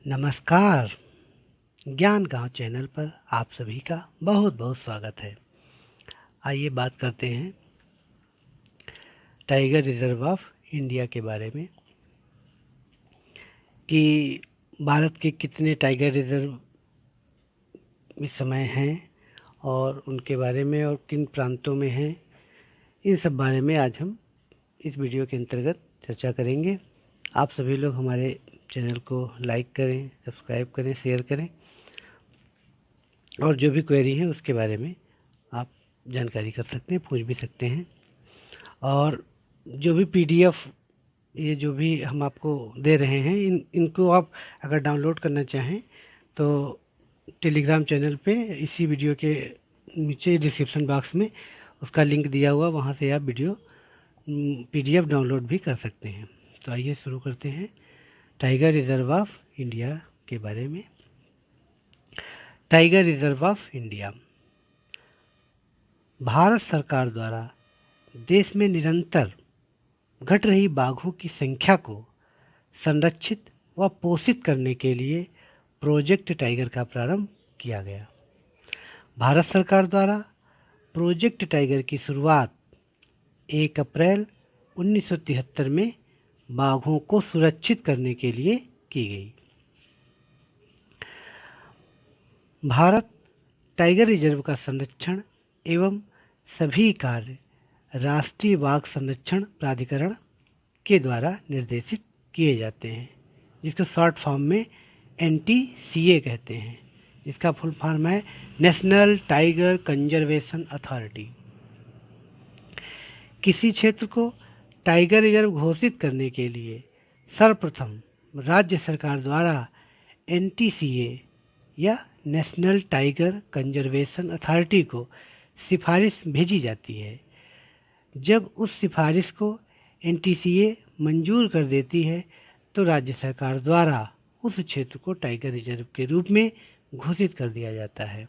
नमस्कार। ज्ञान गांव चैनल पर आप सभी का बहुत बहुत स्वागत है। आइए बात करते हैं टाइगर रिजर्व ऑफ इंडिया के बारे में कि भारत के कितने टाइगर रिजर्व इस समय हैं और उनके बारे में और किन प्रांतों में हैं। इन सब बारे में आज हम इस वीडियो के अंतर्गत चर्चा करेंगे। आप सभी लोग हमारे चैनल को लाइक करें, सब्सक्राइब करें, शेयर करें और जो भी क्वेरी है उसके बारे में आप जानकारी कर सकते हैं, पूछ भी सकते हैं। और जो भी पीडीएफ ये जो भी हम आपको दे रहे हैं इनको आप अगर डाउनलोड करना चाहें तो टेलीग्राम चैनल पे इसी वीडियो के नीचे डिस्क्रिप्शन बॉक्स में उसका लिंक दिया हुआ, वहाँ से आप वीडियो पीडीएफ डाउनलोड भी कर सकते हैं। तो आइए शुरू करते हैं टाइगर रिजर्व ऑफ इंडिया के बारे में। Tiger reserve of India Bharat सरकार द्वारा देश में निरंतर घट रही बाघों की संख्या को संरक्षित व पोषित करने के लिए प्रोजेक्ट टाइगर का प्रारंभ किया गया। भारत सरकार द्वारा प्रोजेक्ट टाइगर की शुरुआत 1 अप्रैल 1973 में बाघों को सुरक्षित करने के लिए की गई। भारत टाइगर रिजर्व का संरक्षण एवं सभी कार्य राष्ट्रीय बाघ संरक्षण प्राधिकरण के द्वारा निर्देशित किए जाते हैं, जिसको शॉर्ट फॉर्म में NTCA कहते हैं। इसका फुल फॉर्म है नेशनल टाइगर कंजर्वेशन अथॉरिटी। किसी क्षेत्र को टाइगर रिजर्व घोषित करने के लिए सर्वप्रथम राज्य सरकार द्वारा NTCA या नेशनल टाइगर कंजर्वेशन अथॉरिटी को सिफारिश भेजी जाती है। जब उस सिफारिश को NTCA मंजूर कर देती है तो राज्य सरकार द्वारा उस क्षेत्र को टाइगर रिजर्व के रूप में घोषित कर दिया जाता है।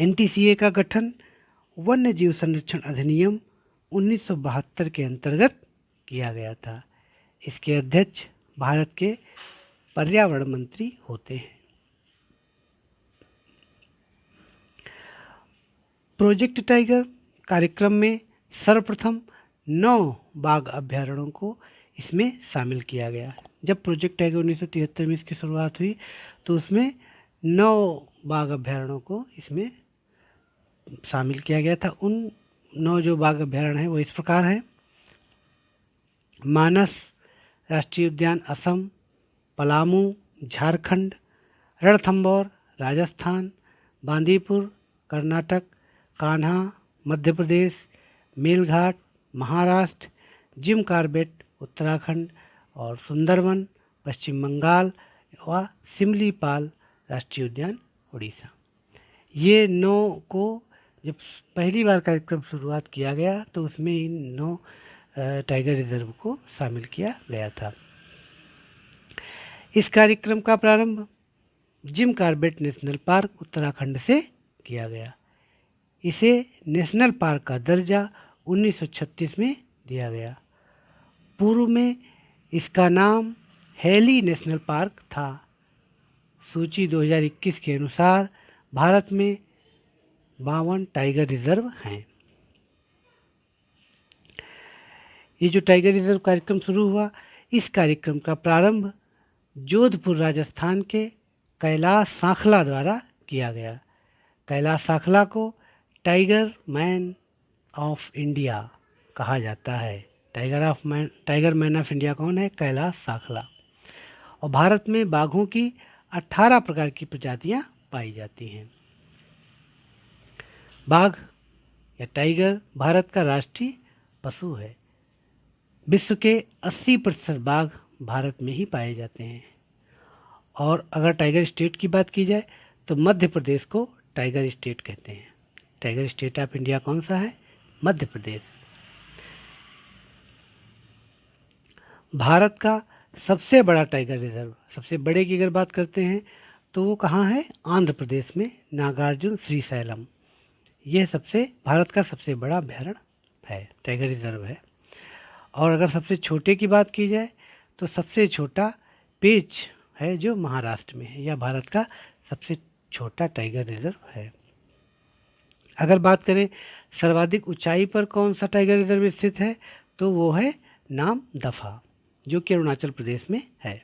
NTCA का गठन वन्य जीव संरक्षण अधिनियम 1972 के अंतर्गत किया गया था। इसके अध्यक्ष भारत के पर्यावरण मंत्री होते हैं। प्रोजेक्ट टाइगर कार्यक्रम में सर्वप्रथम 9 बाघ अभ्यारण्यों को इसमें शामिल किया गया। जब प्रोजेक्ट टाइगर 1973 में इसकी शुरुआत हुई तो उसमें 9 बाघ अभ्यारण्यों को इसमें शामिल किया गया था। उन 9 जो बाघ अभ्यारण्य हैं वो इस प्रकार हैं: मानस राष्ट्रीय उद्यान असम, पलामू झारखंड, रणथंभौर राजस्थान, बांदीपुर कर्नाटक, कान्हा मध्य प्रदेश, मेलघाट महाराष्ट्र, जिम कॉर्बेट उत्तराखंड और सुंदरवन पश्चिम बंगाल व सिमलीपाल राष्ट्रीय उद्यान उड़ीसा। ये 9 को जब पहली बार कार्यक्रम शुरुआत किया गया तो उसमें इन 9 टाइगर रिजर्व को शामिल किया गया था। इस कार्यक्रम का प्रारंभ Jim Corbett national park Uttarakhand से किया गया। इसे नेशनल पार्क का दर्जा 1936 में दिया गया। पूर्व में इसका नाम हेली नेशनल पार्क था। सूची 2021 के अनुसार भारत में 52 टाइगर रिजर्व हैं। ये जो टाइगर रिजर्व कार्यक्रम शुरू हुआ, इस कार्यक्रम का प्रारंभ जोधपुर राजस्थान के कैलाश सांखला द्वारा किया गया। कैलाश सांखला को टाइगर मैन ऑफ इंडिया कहा जाता है। टाइगर मैन ऑफ इंडिया कौन है? कैलाश सांखला। और भारत में बाघों की 18 प्रकार की प्रजातियां पाई जाती हैं। बाघ या टाइगर भारत का राष्ट्रीय पशु है। विश्व के 80% बाघ भारत में ही पाए जाते हैं। और अगर टाइगर स्टेट की बात की जाए तो मध्य प्रदेश को टाइगर स्टेट कहते हैं। टाइगर स्टेट ऑफ इंडिया कौन सा है? मध्य प्रदेश। भारत का सबसे बड़ा टाइगर रिजर्व, सबसे बड़े की अगर बात करते हैं तो वो कहाँ है? आंध्र प्रदेश में नागार्जुन श्रीशैलम। यह भारत का सबसे बड़ा अभ्यारण्य है, टाइगर रिजर्व है। और अगर सबसे छोटे की बात की जाए तो सबसे छोटा पेंच है जो महाराष्ट्र में है। यह भारत का सबसे छोटा टाइगर रिजर्व है। अगर बात करें सर्वाधिक ऊंचाई पर कौन सा टाइगर रिजर्व स्थित है, तो वो है नामदफा, जो कि अरुणाचल प्रदेश में है।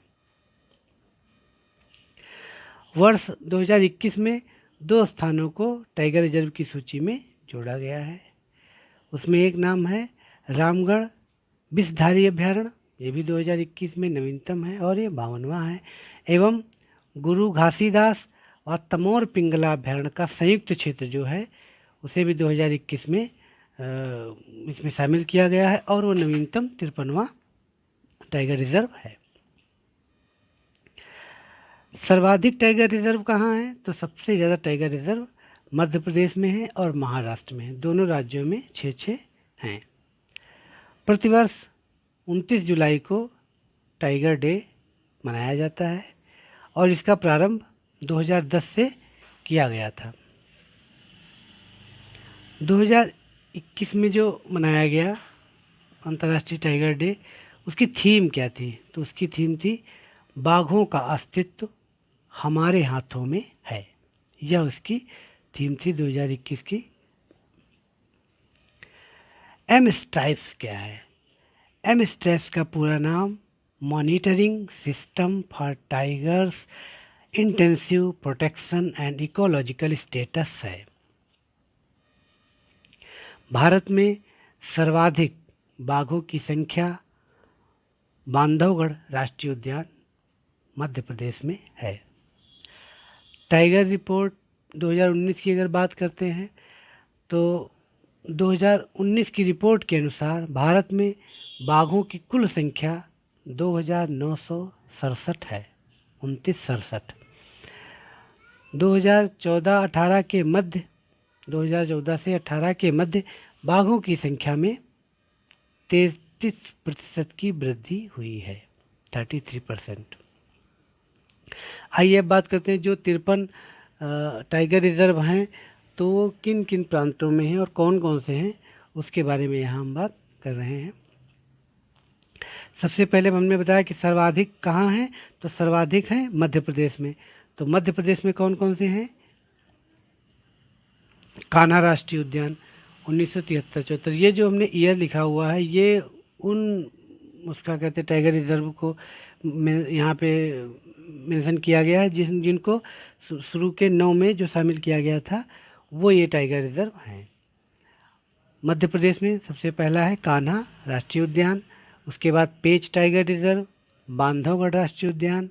वर्ष 2021 में 2 स्थानों को टाइगर रिजर्व की सूची में जोड़ा गया है। उसमें एक नाम है रामगढ़ विषधारी अभयारण्य, ये भी 2021 में नवीनतम है और ये 52वां है। एवं गुरु घासीदास और तमोर पिंगला अभयारण्य का संयुक्त क्षेत्र जो है उसे भी 2021 में इसमें शामिल किया गया है और वो नवीनतम 53वां टाइगर रिजर्व है। सर्वाधिक टाइगर रिजर्व कहाँ है, तो सबसे ज़्यादा टाइगर रिजर्व मध्य प्रदेश में है और महाराष्ट्र में है। दोनों राज्यों में 6-6 हैं। प्रतिवर्ष 29 जुलाई को टाइगर डे मनाया जाता है और इसका प्रारंभ 2010 से किया गया था। 2021 में जो मनाया गया अंतर्राष्ट्रीय टाइगर डे, उसकी थीम क्या थी, तो उसकी थीम थी बाघों का अस्तित्व हमारे हाथों में है। यह उसकी थीम थी 2021 की। एम स्ट्राइप्स क्या है? एम स्ट्राइप्स का पूरा नाम monitoring system for tigers intensive protection and ecological status है। भारत में सर्वाधिक बाघों की संख्या बांधवगढ़ राष्ट्रीय उद्यान मध्य प्रदेश में है। टाइगर रिपोर्ट 2019 की अगर बात करते हैं तो 2019 की रिपोर्ट के अनुसार भारत में बाघों की कुल संख्या 2967 है, 2967। 2014 से 18 के मध्य बाघों की संख्या में 33% की वृद्धि हुई है, 33%। आइए अब बात करते हैं जो 53 टाइगर रिजर्व हैं तो वो किन किन प्रांतों में हैं और कौन कौन से हैं, उसके बारे में यहाँ हम बात कर रहे हैं। सबसे पहले हमने बताया कि सर्वाधिक कहाँ हैं, तो सर्वाधिक हैं मध्य प्रदेश में। तो मध्य प्रदेश में कौन कौन से हैं? कान्हा राष्ट्रीय उद्यान 1973-74, ये जो हमने ईयर लिखा हुआ है ये उन उसका कहते हैं टाइगर रिजर्व को यहाँ पे मेंशन किया गया है जिनको शुरू के 9 में जो शामिल किया गया था वो ये टाइगर रिजर्व हैं। मध्य प्रदेश में सबसे पहला है कान्हा राष्ट्रीय उद्यान, उसके बाद पेंच टाइगर रिजर्व, बांधवगढ़ राष्ट्रीय उद्यान,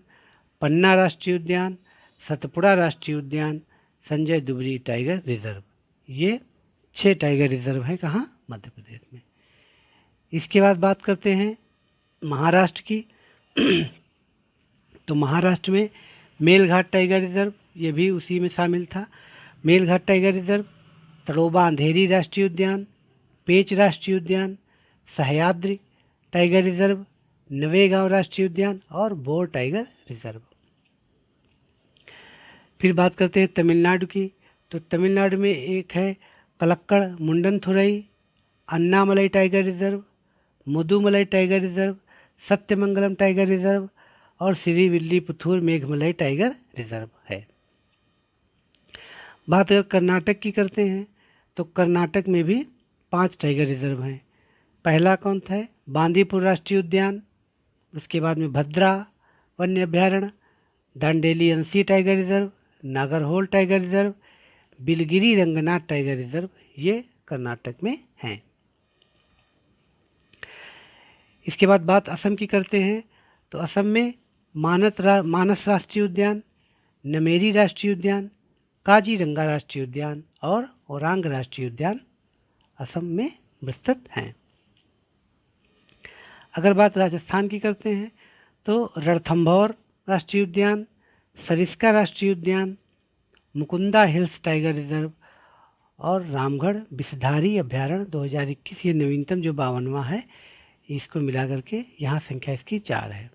पन्ना राष्ट्रीय उद्यान, सतपुड़ा राष्ट्रीय उद्यान, संजय दुबरी टाइगर रिजर्व। ये 6 टाइगर रिजर्व हैं कहाँ? मध्य प्रदेश में। इसके बाद बात करते हैं महाराष्ट्र की। तो महाराष्ट्र में मेलघाट टाइगर रिजर्व, ये भी उसी में शामिल था। मेलघाट टाइगर रिजर्व, तड़ोबा अंधेरी राष्ट्रीय उद्यान, पेंच राष्ट्रीय उद्यान, सह्याद्री टाइगर रिजर्व, नवेगांव राष्ट्रीय उद्यान और बोर टाइगर रिजर्व। फिर बात करते हैं तमिलनाडु की। तो तमिलनाडु में एक है Kalakkad Mundanthurai Anamalai tiger reserve, Mudumalai tiger reserve, Sathyamangalam tiger reserve और श्रीविल्लीपुथूर मेघमलई टाइगर रिजर्व है। बात अगर कर्नाटक की करते हैं तो कर्नाटक में भी 5 टाइगर रिजर्व हैं। पहला कौन था? बांदीपुर राष्ट्रीय उद्यान, उसके बाद में भद्रा वन्य अभ्यारण्य, Dandeli Anshi tiger reserve, Nagarhole tiger reserve, Biligiri Ranganath tiger reserve, ये कर्नाटक में हैं। इसके बाद बात असम की करते हैं तो असम में मानस राष्ट्रीय उद्यान, नमेरी राष्ट्रीय उद्यान, काजीरंगा राष्ट्रीय उद्यान और ओरांग राष्ट्रीय उद्यान असम में विस्तृत हैं। अगर बात राजस्थान की करते हैं तो रणथंभौर राष्ट्रीय उद्यान, सरिस्का राष्ट्रीय उद्यान, मुकुंदा हिल्स टाइगर रिजर्व और रामगढ़ विषधारी अभ्यारण्य 2021, ये नवीनतम जो 52वां है, इसको मिला करके यहाँ संख्या इसकी 4 है।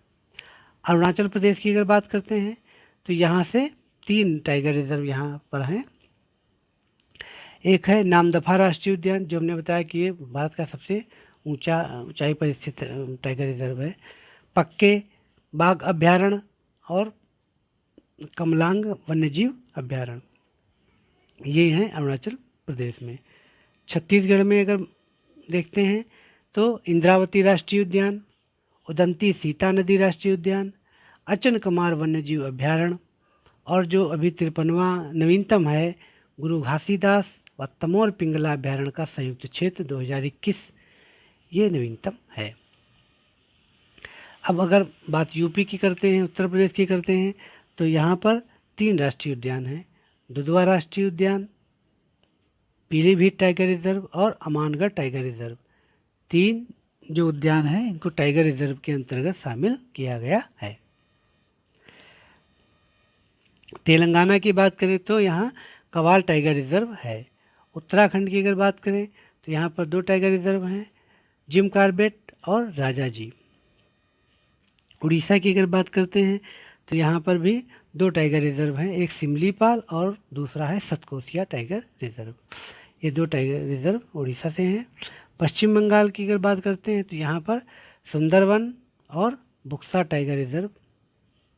अरुणाचल प्रदेश की अगर बात करते हैं तो यहाँ से 3 टाइगर रिजर्व यहाँ पर हैं। एक है नामदफा राष्ट्रीय उद्यान, जो हमने बताया कि ये भारत का सबसे ऊंचाई पर स्थित टाइगर रिजर्व है। पक्के बाघ अभयारण्य और कमलांग वन्यजीव अभयारण्य, ये हैं अरुणाचल प्रदेश में। छत्तीसगढ़ में अगर देखते हैं तो इंद्रावती राष्ट्रीय उद्यान, उदंती सीता नदी राष्ट्रीय उद्यान, अचन कमार वन्यजीव अभयारण्य, और जो अभी 53वां नवीनतम है गुरु घासीदास व तमोर पिंगला अभयारण्य का संयुक्त क्षेत्र 2021, ये नवीनतम है। अब अगर बात यूपी की करते हैं, उत्तर प्रदेश की करते हैं, तो यहाँ पर 3 राष्ट्रीय उद्यान हैं, दुधवा राष्ट्रीय उद्यान, पीलीभीत टाइगर रिजर्व और अमानगढ़ टाइगर रिजर्व। 3 जो उद्यान हैं इनको टाइगर रिजर्व के अंतर्गत शामिल किया गया है। तेलंगाना की बात करें तो यहाँ कवाल टाइगर रिजर्व है। उत्तराखंड की अगर बात करें तो यहाँ पर 2 टाइगर रिजर्व हैं, जिम कार्बेट और राजाजी। उड़ीसा की अगर बात करते हैं तो यहाँ पर भी 2 टाइगर रिजर्व हैं, एक सिमलीपाल और दूसरा है सतकोसिया टाइगर रिजर्व। ये 2 टाइगर रिजर्व उड़ीसा से हैं। पश्चिम बंगाल की अगर बात करते हैं तो यहाँ पर सुंदरवन और बुक्सा टाइगर रिजर्व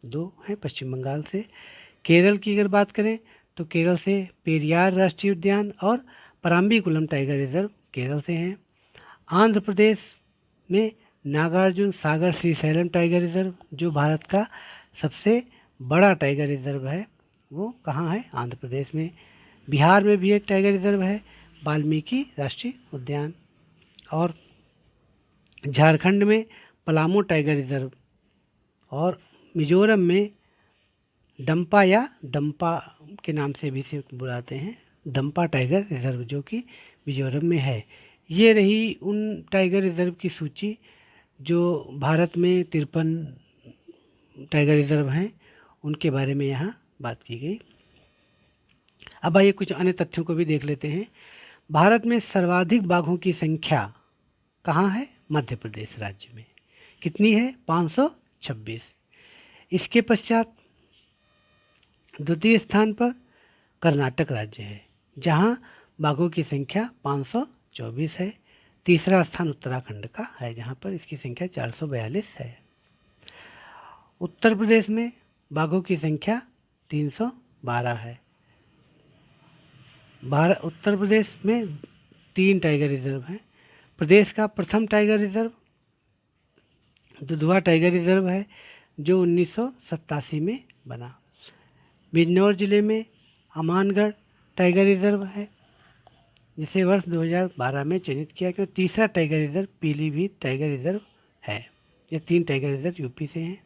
2 हैं पश्चिम बंगाल से। केरल की अगर बात करें तो केरल से पेरियार राष्ट्रीय उद्यान और पराम्बीकुलम टाइगर रिजर्व केरल से हैं। आंध्र प्रदेश में नागार्जुन सागर श्रीशैलम टाइगर रिजर्व, जो भारत का सबसे बड़ा टाइगर रिजर्व है, वो कहाँ है? आंध्र प्रदेश में। बिहार में भी एक टाइगर रिजर्व है, वाल्मीकि राष्ट्रीय उद्यान। और झारखंड में पलामू टाइगर रिजर्व, और मिजोरम में डंपा या दंपा के नाम से भी इसे बुलाते हैं, दंपा टाइगर रिजर्व, जो कि मिजोरम में है। ये रही उन टाइगर रिजर्व की सूची जो भारत में 53 टाइगर रिजर्व हैं, उनके बारे में यहाँ बात की गई। अब आइए कुछ अन्य तथ्यों को भी देख लेते हैं। भारत में सर्वाधिक बाघों की संख्या कहाँ है? मध्य प्रदेश राज्य में। कितनी है? 526। इसके पश्चात द्वितीय स्थान पर कर्नाटक राज्य है, जहाँ बाघों की संख्या 524 है। तीसरा स्थान उत्तराखंड का है, जहाँ पर इसकी संख्या 442 है। उत्तर प्रदेश में बाघों की संख्या 312 है। उत्तर प्रदेश में 3 टाइगर रिजर्व हैं। प्रदेश का प्रथम tiger reserve Dudhwa tiger reserve है, जो 1987 में बना। बिजनौर जिले में अमानगढ़ टाइगर रिजर्व है, जिसे वर्ष 2012 में चयनित किया गया। तीसरा tiger reserve Pilibhit tiger reserve है। ये 3 टाइगर रिजर्व यूपी से हैं।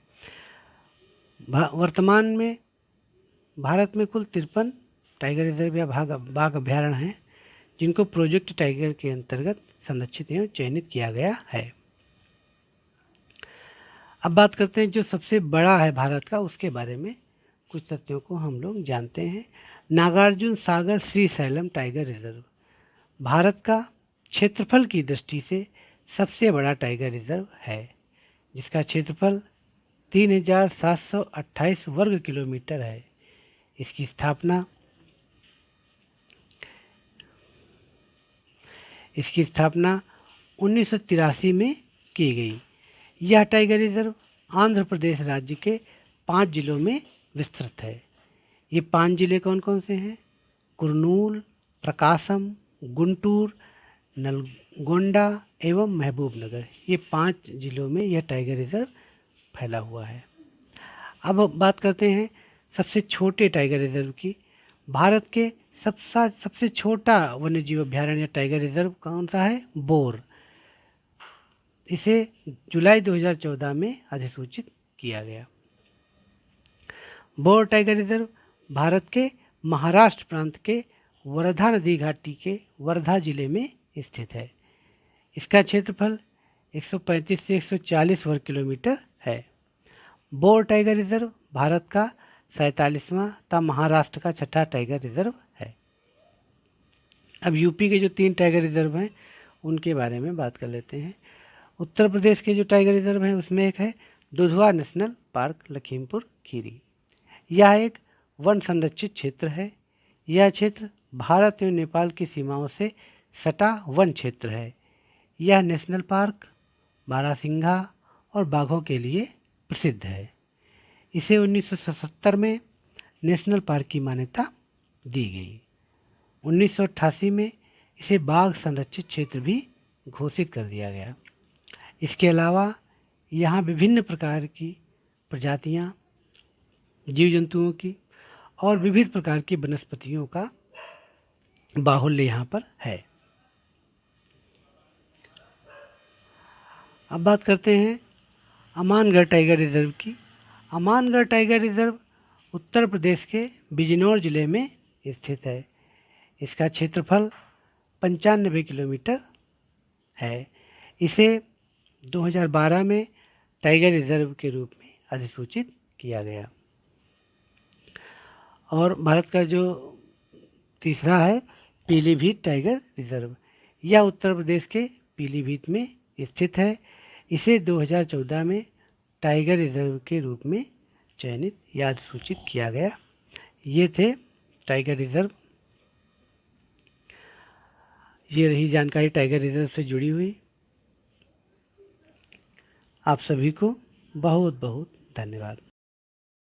वर्तमान में भारत में कुल 53 टाइगर रिजर्व या बाघ अभयारण्य हैं, जिनको प्रोजेक्ट टाइगर के अंतर्गत संरक्षित एवं चयनित किया गया है। अब बात करते हैं जो सबसे बड़ा है भारत का, उसके बारे में कुछ तथ्यों को हम लोग जानते हैं। नागार्जुन सागर श्रीशैलम टाइगर रिजर्व भारत का क्षेत्रफल की दृष्टि से सबसे बड़ा टाइगर रिजर्व है, जिसका क्षेत्रफल 3728 वर्ग किलोमीटर है। इसकी स्थापना 1983 में की गई। यह टाइगर रिजर्व आंध्र प्रदेश राज्य के 5 जिलों में विस्तृत है। ये 5 जिले कौन कौन से हैं? कुर्नूल, प्रकाशम, गुंटूर, नलगोंडा एवं महबूबनगर। ये 5 जिलों में यह टाइगर रिजर्व फैला हुआ है। अब बात करते हैं सबसे छोटे टाइगर रिजर्व की। भारत के सबसे छोटा वन्यजीव अभयारण्य या टाइगर रिजर्व कौन सा है? बोर। इसे जुलाई 2014 में अधिसूचित किया गया। बोर टाइगर रिजर्व भारत के महाराष्ट्र प्रांत के वर्धा नदी घाटी के वर्धा जिले में स्थित है। इसका क्षेत्रफल 135 से 140 वर्ग किलोमीटर है। बोर टाइगर रिजर्व भारत का 47वां तथा महाराष्ट्र का 6ठा टाइगर रिजर्व है। अब यूपी के जो 3 टाइगर रिजर्व हैं उनके बारे में बात कर लेते हैं। उत्तर प्रदेश के जो टाइगर रिजर्व हैं उसमें एक है दुधवा नेशनल पार्क लखीमपुर खीरी। यह एक वन संरक्षित क्षेत्र है। यह क्षेत्र भारत एवं नेपाल की सीमाओं से सटा वन क्षेत्र है। यह नेशनल पार्क बारहसिंघा और बाघों के लिए प्रसिद्ध है। इसे 1977 में नेशनल पार्क की मान्यता दी गई। 1988 में इसे बाघ संरक्षित क्षेत्र भी घोषित कर दिया गया। इसके अलावा यहाँ विभिन्न प्रकार की प्रजातियाँ, जीव जंतुओं की और विविध प्रकार की वनस्पतियों का बाहुल्य यहाँ पर है। अब बात करते हैं अमानगढ़ टाइगर रिजर्व की। अमानगढ़ टाइगर रिजर्व उत्तर प्रदेश के बिजनौर जिले में स्थित है। इसका क्षेत्रफल 95 किलोमीटर है। इसे 2012 में टाइगर रिजर्व के रूप में अधिसूचित किया गया। और भारत का जो तीसरा है पीलीभीत टाइगर रिजर्व, यह उत्तर प्रदेश के पीलीभीत में स्थित है। इसे 2014 में टाइगर रिजर्व के रूप में चयनित या अधिसूचित किया गया। ये थे टाइगर रिजर्व। ये रही जानकारी टाइगर रिजर्व से जुड़ी हुई। आप सभी को बहुत बहुत धन्यवाद।